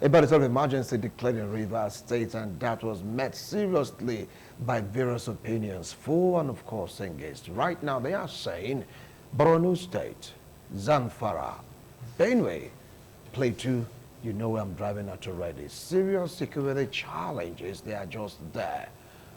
about the sort of emergency declared in Rivers State, and that was met seriously by various opinions, for and of course against. Right now, they are saying Borno State, Zamfara, Benue, Plateau, you know where I'm driving at already. Serious security challenges, they are just there.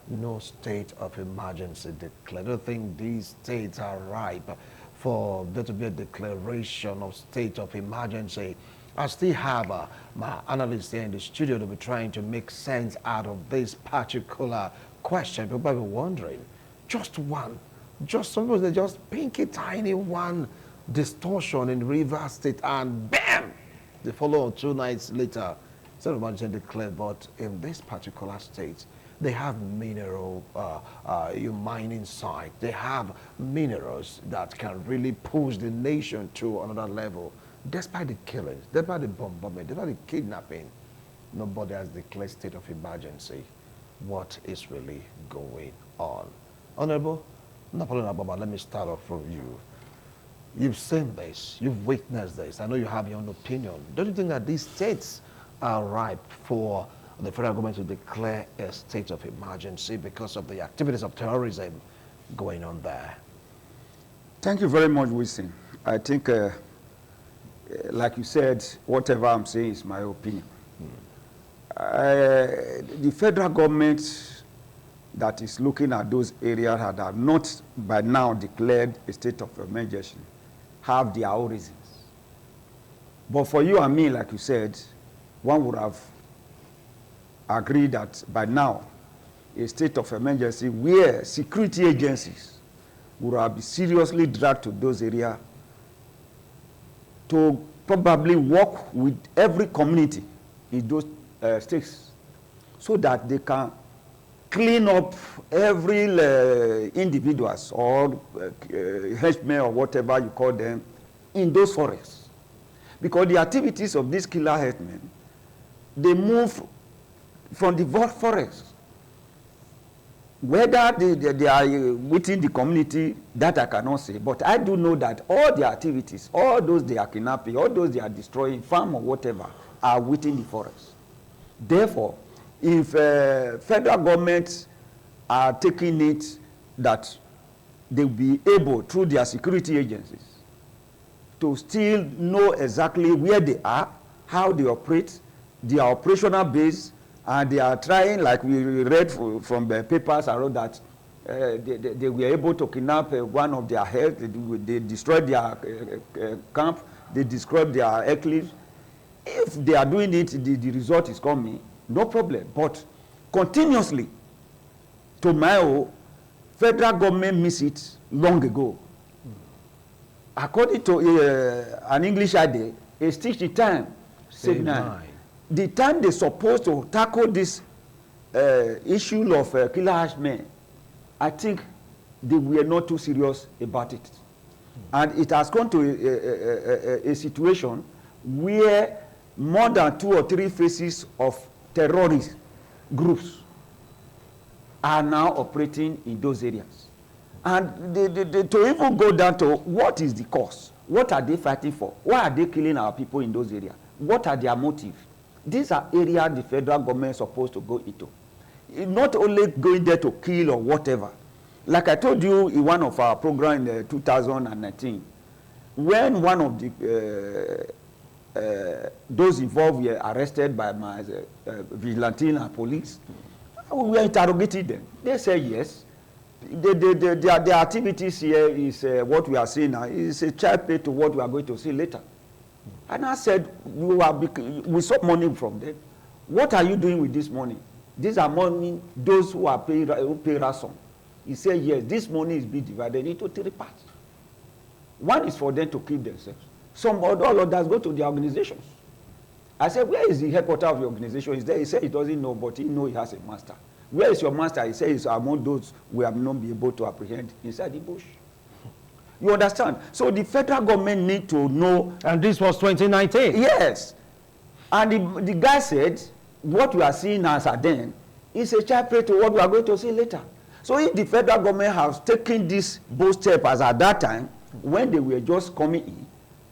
No state of emergency declared. I don't think these states are ripe for there to be a declaration of state of emergency. I still have my analyst here in the studio to be trying to make sense out of this particular question. People are wondering, just one, just suppose they just pinky tiny one distortion in Rivers State and bam, they follow on 2 nights later, state of emergency declared. But in this particular state, they have mineral mining site. They have minerals that can really push the nation to another level. Despite the killings, despite the bombardment, despite the kidnapping, nobody has declared state of emergency. What is really going on? Honorable Napoleon Ababa, let me start off from you. You've seen this, you've witnessed this. I know you have your own opinion. Don't you think that these states are ripe for the federal government to declare a state of emergency because of the activities of terrorism going on there? Thank you very much, Wilson. I think, like you said, whatever I'm saying is my opinion. The federal government that is looking at those areas that are not by now declared a state of emergency have their own reasons. But for you and me, like you said, one would have agreed that by now a state of emergency where security agencies would have been seriously dragged to those areas to probably work with every community in those states so that they can clean up every individuals or henchmen or whatever you call them in those forests. Because the activities of these killer henchmen, they move from the forest. Whether they are within the community, that I cannot say. But I do know that all the activities, all those they are kidnapping, all those they are destroying, farm or whatever, are within the forest. Therefore, if federal governments are taking it that they will be able, through their security agencies, to still know exactly where they are, how they operate, their operational base, and they are trying, like we read from the papers around that they were able to kidnap one of their heads, they destroyed their camp, they destroyed their eclipse. If they are doing it, the result is coming, no problem. But continuously, to my own, federal government missed it long ago. According to an English idea, a stitch in time, save nine. The time they're supposed to tackle this issue of killer henchmen, I think they were not too serious about it. And it has come to a situation where more than 2 or 3 phases of terrorist groups are now operating in those areas. And to even go down to what is the cause? What are they fighting for? Why are they killing our people in those areas? What are their motives? These are areas the federal government is supposed to go into. Not only going there to kill or whatever. Like I told you in one of our programs in 2019, when one of the those involved were arrested by my vigilante and police, we were interrogating them. They said yes. The activities here is what we are seeing now is a child play to what we are going to see later. And I said, we sought money from them. What are you doing with this money? These are money, those who pay ransom. He said, yes, this money is being divided into 3 parts. One is for them to keep themselves. All others go to their organizations. I said, where is the headquarters of your organization? Is there? He said he doesn't know, but he knows he has a master. Where is your master? He said he's among those we have not been able to apprehend inside the bush. You understand? So the federal government need to know. And this was 2019. Yes. And the guy said, what we are seeing as a then is a child play to what we are going to see later. So if the federal government has taken this bold step as at that time, when they were just coming in,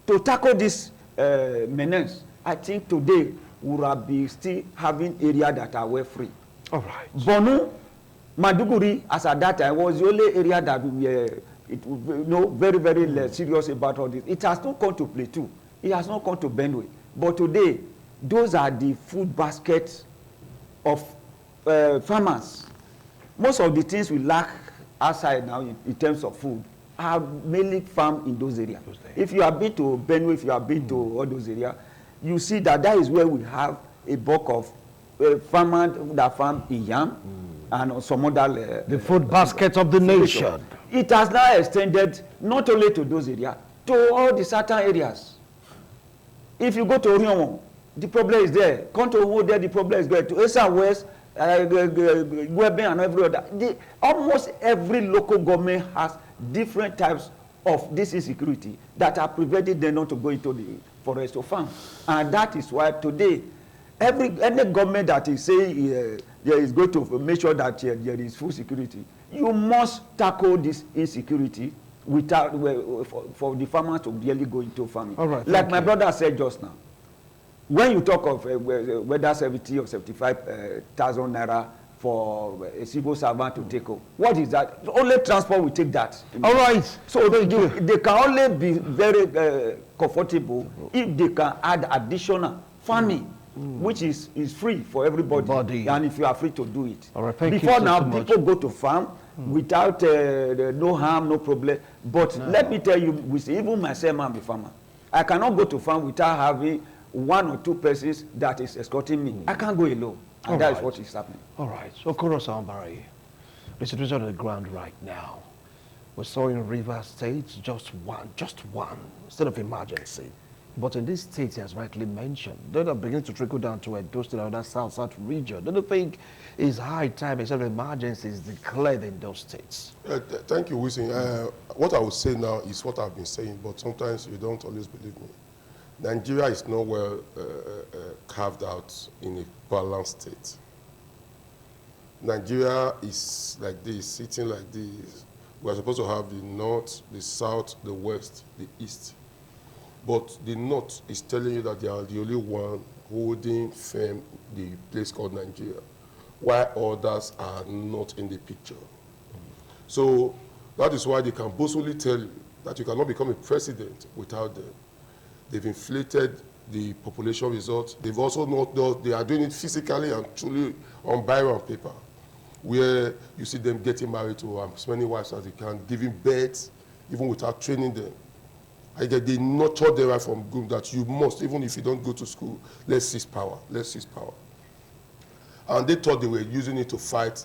to tackle this menace, I think today would have been still having areas that are well free. All right. Borno, Maduguri, as at that time, was the only area that we were very, very serious about all this. It has not come to Plateau. It has not come to Benue. But today, those are the food baskets of farmers. Most of the things we lack outside now in terms of food are mainly farmed in those areas. If you have been to Benue, if you have been to all those areas, you see that is where we have a bulk of farmers that farm in yam and some other... the food basket of the nation. It has now extended not only to those areas, to all the certain areas. If you go to Orionwo, the problem is there. Come to Owo there, the problem is there. To East and West, Gwebe and every other. Almost every local government has different types of this insecurity that are preventing them not to go into the forest to farm. And that is why today, any government that is saying there is going to make sure that there is food security, you must tackle this insecurity without for the farmers to really go into farming. All right, like my brother said just now, when you talk of whether 70 or 75,000 naira for a civil servant to take home, what is that? Only transport will take that. All right. So they can only be very comfortable if they can add additional farming, which is free for everybody, and if you are free to do it. All right, thank Before you now, so much. people go to farm without no harm, no problem. But let me tell you, even myself, I'm a farmer. I cannot go to farm without having 1 or 2 persons that is escorting me. I can't go alone. And that is what is happening. All right. So, Okoro Sambari, the situation on the ground right now. We saw in Rivers State just one state of emergency. But in this state, as rightly mentioned, that are beginning to trickle down to Edo State and other south region. Don't you think it's high time a state of emergency is declared in those states? Thank you, Wilson. What I would say now is what I've been saying, but sometimes you don't always believe me. Nigeria is not well carved out in a balanced state. Nigeria is like this, sitting like this. We are supposed to have the north, the south, the west, the east. But the north is telling you that they are the only one holding firm the place called Nigeria, while others are not in the picture. So that is why they can boastfully tell you that you cannot become a president without them. They've inflated the population results. They've also not, they are doing it physically and truly on biro and paper, where you see them getting married to as many wives as they can, giving birth, even without training them. They nurture them right from group that you must, even if you don't go to school, let's seize power, let's seize power. And they thought they were using it to fight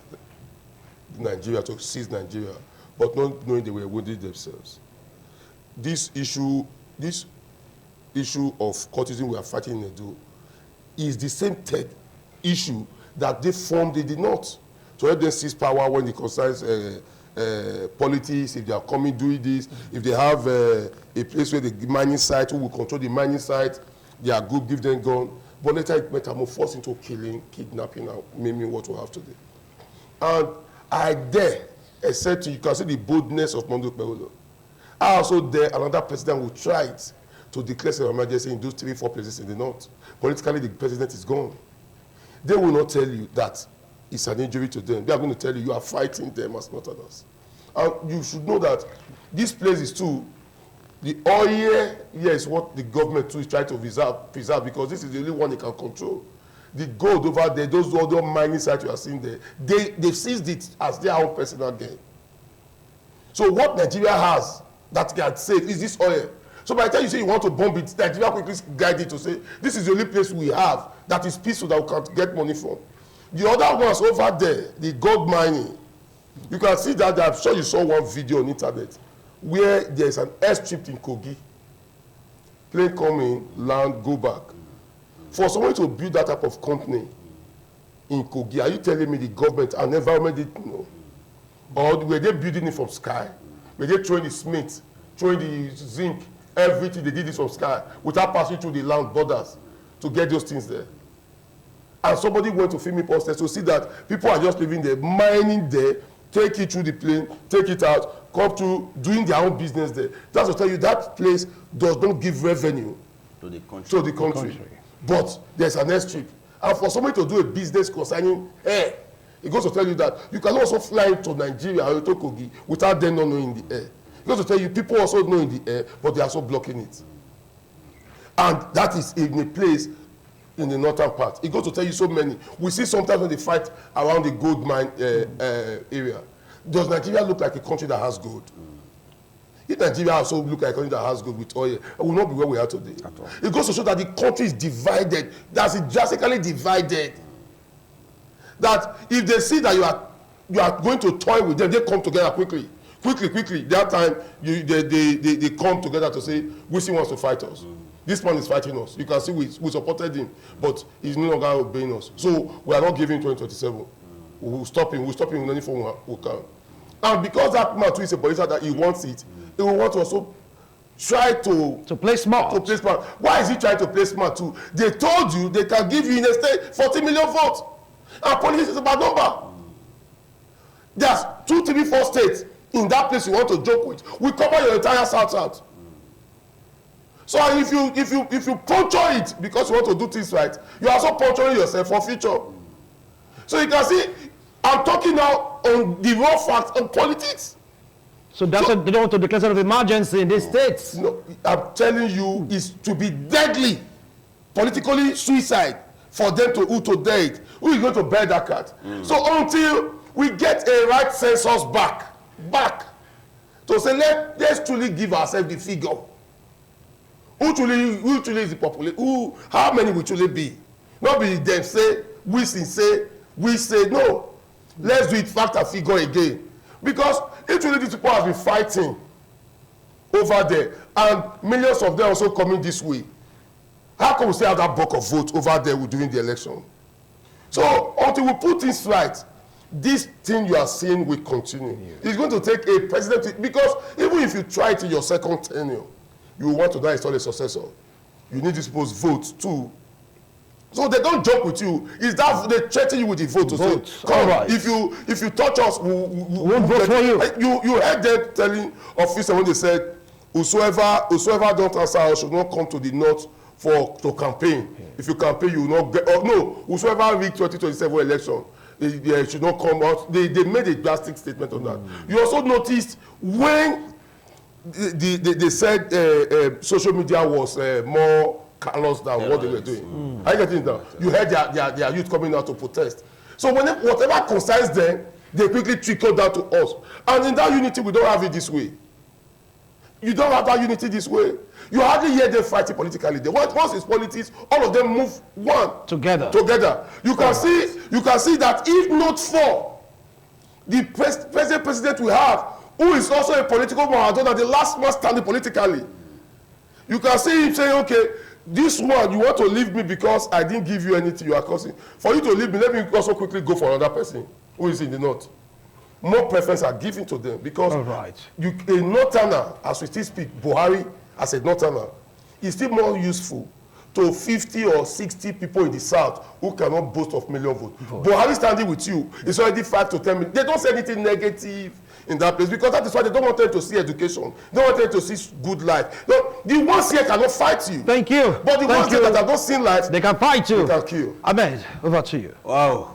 Nigeria, to seize Nigeria, but not knowing they were wounding themselves. This issue of cultism we are fighting in Edo is the same issue that they formed in the north to help them seize power when it concerns politics, if they are coming doing this, if they have a place where the mining site, who will control the mining site, their group give them gun, but later it metamorphosed into killing, kidnapping, and maiming what we have today. And I dare, except you can see the boldness of Mondo Peolo. I also dare another president who tried to declare an emergency in those 3-4 places in the north. Politically, the president is gone. They will not tell you that it's an injury to them. They are going to tell you are fighting them as not others. And you should know that these places too, the oil here is what the government too is trying to preserve, because this is the only one they can control. The gold over there, those other mining sites you are seeing there, they've seized it as their own personal gain. So what Nigeria has that can save is this oil. So by the time you say you want to bomb it, Nigeria quickly guide it to say, this is the only place we have that is peaceful that we can get money from. The other ones over there, the gold mining, you can see that, I'm sure you saw one video on internet, where there's an airstrip in Kogi. Plane come in, land, go back. For someone to build that type of company in Kogi, are you telling me the government and environment didn't know? Or were they building it from sky? Were they throwing the cement, throwing the zinc, everything, they did this from sky without passing through the land borders to get those things there? And somebody went to film it upstairs to see that people are just living there, mining there, take it through the plane, take it out, come to doing their own business there. That's to tell you that place does not give revenue to the country. but there's an airstrip. And for somebody to do a business concerning air, it goes to tell you that you can also fly to Nigeria or to Kogi without them not knowing the air. It goes to tell you people also know in the air, but they are also blocking it. And that is in a place in the northern part. It goes to tell you so many. We see sometimes when they fight around the gold mine area. Does Nigeria look like a country that has gold? If Nigeria also look like a country that has gold with oil, it will not be where we are today. It goes to show that the country is divided. That's it, drastically divided. That if they see that you are going to toy with them, they come together quickly. Quickly. That time they come together to say, Wisi wants to fight us. This man is fighting us. You can see we supported him, but he's no longer obeying us. So we are not giving 2027. We'll stop him. We'll stop him in any form we can. And because that man too is a politician that he wants it, he will want to also try to play smart. Why is he trying to play smart too? They told you they can give you in a state 40 million votes. And politics is a bad number. There's 2, 3, 4 states in that place you want to joke with. We cover your entire south. So if you puncture it because you want to do things right, you are also puncturing yourself for future. So you can see, I'm talking now on the raw facts on politics. So that's they don't want to declare state of emergency in these states. No, I'm telling you, is to be deadly, politically suicide for them to date. Who is going to bear that cat? So until we get a right census back, to say let's truly give ourselves the figure. Who truly is the population? How many will truly be? Not be them say, we say no. Let's do it fact and figure again. Because if truly these people have been fighting over there, and millions of them also coming this way, how can we still have that bulk of votes over there during the election? So until we put things right, this thing you are seeing will continue. It's going to take a president, because even if you try it in your second tenure, you want to now install a successor. You need these people's votes too. So they don't joke with you. It's that they threaten you with the vote to say, come, right. if you touch us, we won't vote for you. You heard them telling officers when they said, whosoever don't answer us should not come to the north to campaign. Yeah. If you campaign, you will not get. No, whosoever read 2027 election, they should not come out. They made a drastic statement on that. You also noticed when they said social media was more callous than what they were doing. Are you getting that? You heard their youth coming out to protest. So whatever concerns them, they quickly trickle down to us. And in that unity, we don't have it this way. You don't have that unity this way. You hardly hear them fighting politically. Once it's politics, all of them move together. You can see that if not for the president we have, who is also a political Maradona, the last man standing politically, you can see him saying, okay, this one, you want to leave me because I didn't give you anything you are causing. For you to leave me, let me also quickly go for another person who is in the north. More preference are given to them because a northerner, as we still speak, Buhari as a northerner, is still more useful to 50 or 60 people in the south who cannot boast of million votes. Buhari standing with you is already 5 to 10 million. They don't say anything negative in that place because that is why they don't want them to see education. They don't want them to see good life. No, the ones here cannot fight you. Thank you. But the ones here that have not seen life, they can fight you. They can kill. Ahmed, over to you. Wow.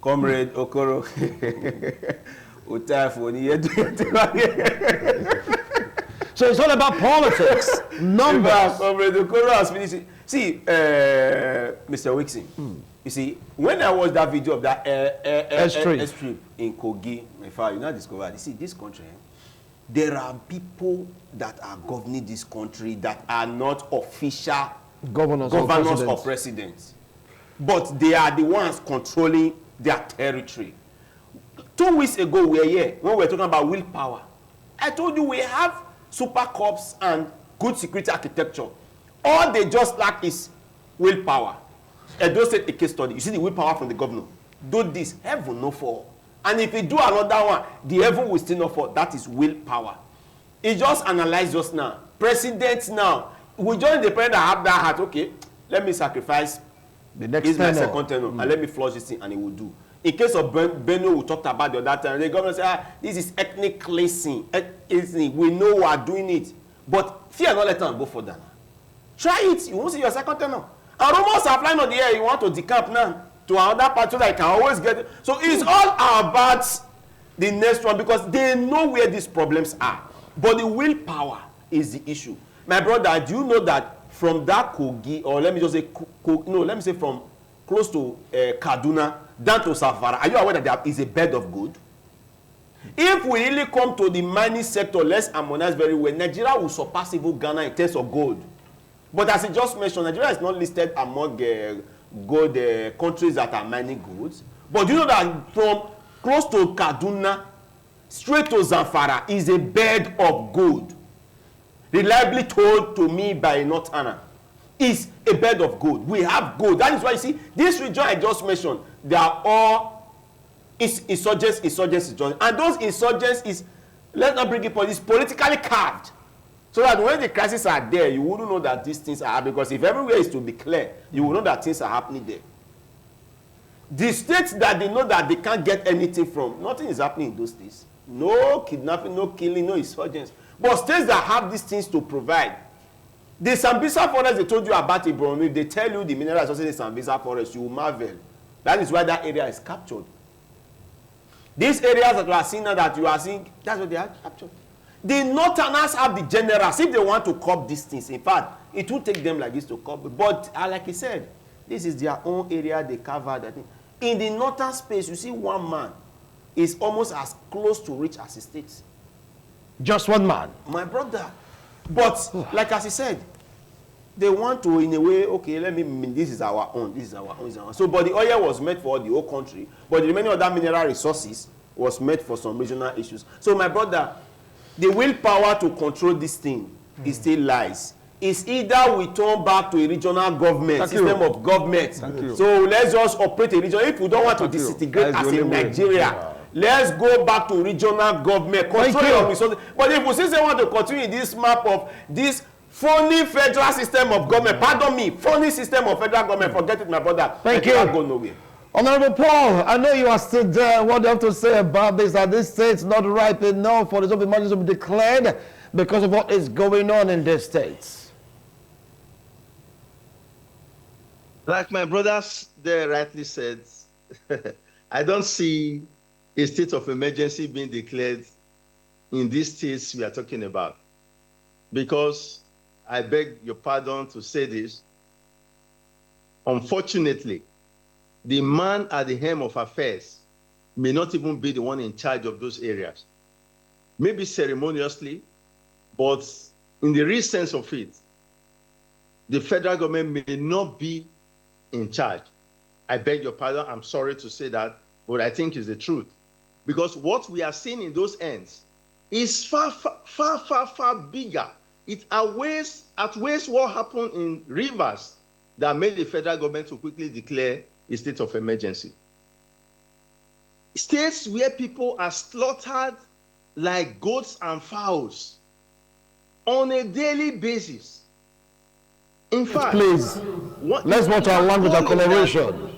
Comrade Okoro. So it's all about politics, numbers. Comrade Okoro has finished. See, Mr. Wixon, you see, when I watched that video of that airstrip in Kogi, my father, you now discovered, you see, this country, there are people that are governing this country that are not official governors or presidents. But they are the ones controlling their territory. 2 weeks ago, we were here when we were talking about willpower. I told you we have super corps and good security architecture. All they just lack is willpower. Edo State a case study. You see the willpower from the governor. Do this, heaven no fall. And if you do another one, the heaven will still not fall. That is willpower. He just analyzed just now. Presidents now, we join the president that have that heart. Okay, let me sacrifice the next my second tenure and let me flush this thing, and he will do. In case of Borno, we talked about the other time. The government said, this is ethnic cleansing. We know we are doing it. But fear not let them go further. Try it. You won't see your second tenure. And rumors are flying on the air. You want to decamp now to another part so that I can always get it. So it's all about the next one because they know where these problems are. But the willpower is the issue. My brother, do you know that from that Kogi, or let me just say, let me say from close to Kaduna down to Zamfara, are you aware that there is a bed of gold? If we really come to the mining sector, let's harmonize very well, Nigeria will surpass even Ghana in terms of gold. But as I just mentioned, Nigeria is not listed among gold countries that are mining goods. But you know that from close to Kaduna straight to Zamfara is a bed of gold. Reliably told to me by a northerner, is a bed of gold. We have gold. That is why you see, this region I just mentioned, they are all insurgents. And those insurgents is, let's not bring it politics, politically carved. So that when the crises are there, you wouldn't know that these things are happening. Because if everywhere is to be clear, you will know that things are happening there. The states that they know that they can't get anything from, nothing is happening in those states. No kidnapping, no killing, no insurgents. But states that have these things to provide, the Sambisa forest they told you about in Borno, if they tell you the mineral resources in Sambisa forest, you will marvel. That is why that area is captured. These areas that you are seeing now that you are seeing, that's what they are captured. The northerners have the generals. If they want to curb these things, in fact, it will take them like this to curb it. But like he said, this is their own area they covered. In the northern space, you see one man is almost as close to rich as he states. Just one man. My brother. But like as he said, they want to, in a way, okay, this is our own, this is our own, this is our own. So, but the oil was meant for the whole country, but the remaining other mineral resources was meant for some regional issues. So, my brother, the willpower to control this thing is still lies. It's either we turn back to a regional government, system of government. So, let's just operate a region. If we don't want to disintegrate as in Nigeria, let's go back to regional government, control your resources. But if we still want to continue in this map of this phony federal system of government, pardon me, phony system of federal government, forget it, my brother. Thank you. Go nowhere. Honorable Paul, I know you are still there. What do you have to say about this? That this state's not ripe enough for the state of emergency to be declared because of what is going on in this states? Like my brothers there rightly said, I don't see a state of emergency being declared in these states we are talking about. Because, I beg your pardon to say this, unfortunately, the man at the helm of affairs may not even be the one in charge of those areas. Maybe ceremoniously, but in the real sense of it, the federal government may not be in charge. I beg your pardon, I'm sorry to say that, but I think it's the truth. Because what we are seeing in those ends is far bigger. It outweighs what happened in Rivers that made the federal government to quickly declare a state of emergency. States where people are slaughtered like goats and fowls on a daily basis. In fact, please, let's watch our language and coloration.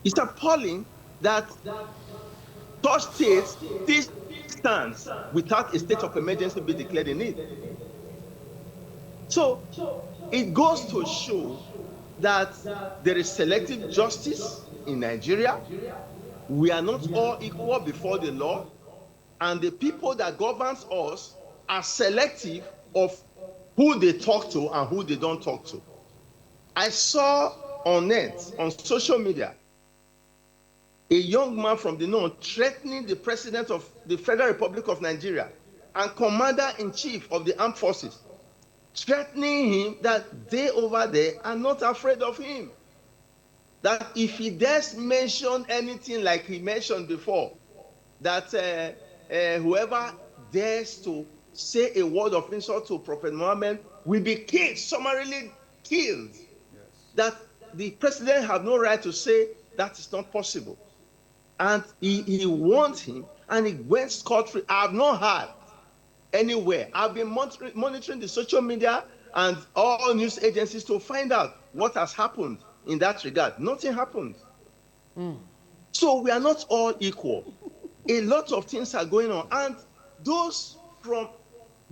It's appalling that such states still stands without a state of emergency being declared in it. So it goes to show that there is selective justice in Nigeria. We are not all equal before the law, and the people that governs us are selective of who they talk to and who they don't talk to. I saw on net, on social media, a young man from the north threatening the president of the Federal Republic of Nigeria and commander-in-chief of the armed forces, threatening him that they over there are not afraid of him. That if he dares mention anything like he mentioned before, that whoever dares to say a word of insult to Prophet Muhammad will be killed, summarily killed. Yes. That the president have no right to say that is not possible. And he warned him, and he went scot-free. I have not heard anywhere. I've been monitoring the social media and all news agencies to find out what has happened in that regard. Nothing happened. So we are not all equal. A lot of things are going on. And those from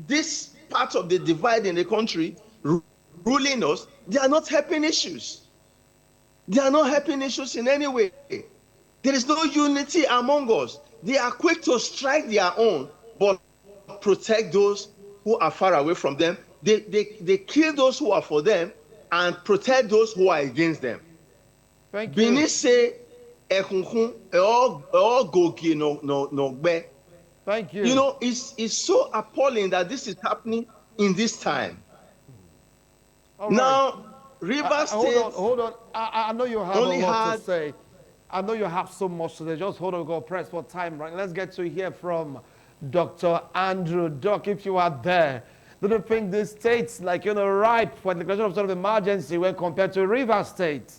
this part of the divide in the country ruling us, they are not helping issues. They are not helping issues in any way. There is no unity among us. They are quick to strike their own, but protect those who are far away from them. They kill those who are for them and protect those who are against them. Thank Bini you. say ekunkum gogi no gbe. Thank you. You know, it's so appalling that this is happening in this time. All right. Now, Rivers State Hold on. I know you have a only lot to had say. I know you have so much to say. Just hold on, we're going to press for time, right? Let's get to hear from Dr. Andrew. Doc, if you are there, do you think the states, like, ripe for declaration of state of emergency when compared to Rivers State?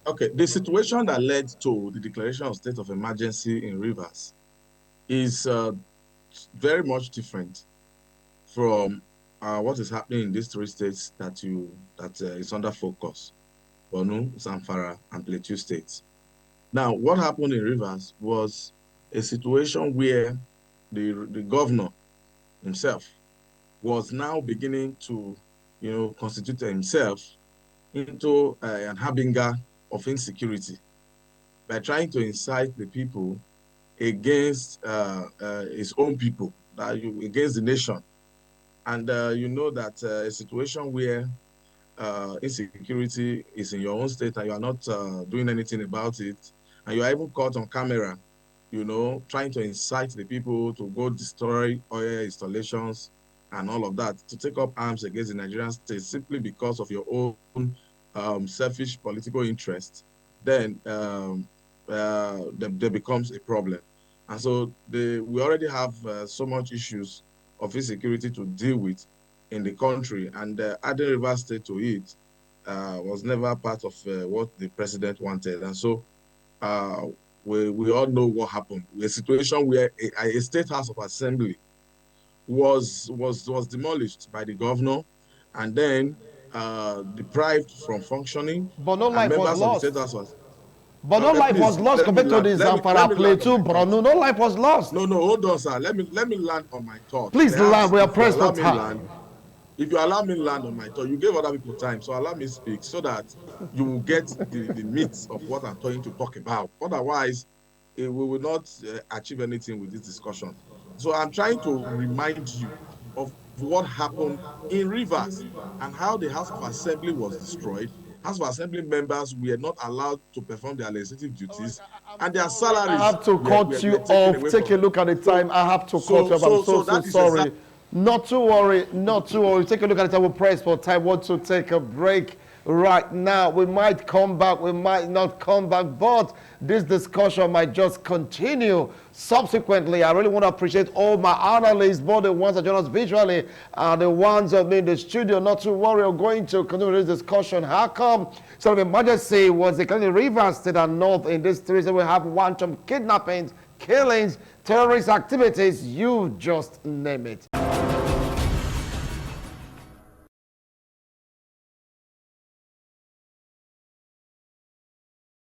Okay, the situation that led to the declaration of state of emergency in Rivers is very much different from what is happening in these three states that is under focus: Borno, Zamfara, and Plateau states. Now, what happened in Rivers was a situation where the governor himself was now beginning to, constitute himself into an harbinger of insecurity by trying to incite the people against his own people, against the nation. And you know that a situation where insecurity is in your own state and you are not doing anything about it, and you are even caught on camera, trying to incite the people to go destroy oil installations and all of that, to take up arms against the Nigerian state simply because of your own selfish political interest, then there becomes a problem. And so we already have so much issues of insecurity to deal with in the country, and adding Rivers State to it was never part of what the president wanted. And so we all know what happened. A situation where a state house of assembly was demolished by the governor, and then deprived from functioning. But no life was Members of the lost. state house was. But no life was lost compared to the Zamfara, Plateau, Borno. No life was lost. No, hold on, sir. Let me land on my thought. Please land. We are pressed for time. If you allow me land on my thought, you gave other people time, so allow me speak so that you will get the meat of what I'm trying to talk about. Otherwise, we will not achieve anything with this discussion. So I'm trying to remind you of what happened in Rivers and how the House of Assembly was destroyed. House of Assembly members were not allowed to perform their legislative duties, and their salaries. I have to cut you off. Take a look at the time. I have to cut you off. I'm so sorry. Not to worry. Take a look at the time. We'll press for time. Want to take a break right now. We might come back. We might not come back. But this discussion might just continue subsequently. I really want to appreciate all my analysts, both the ones that join us visually and the ones in the studio. Not to worry. We're going to continue this discussion. How come sort of emergency was declared in Rivers State and North in this three? So we have wanton kidnappings, killings, terrorist activities, you just name it.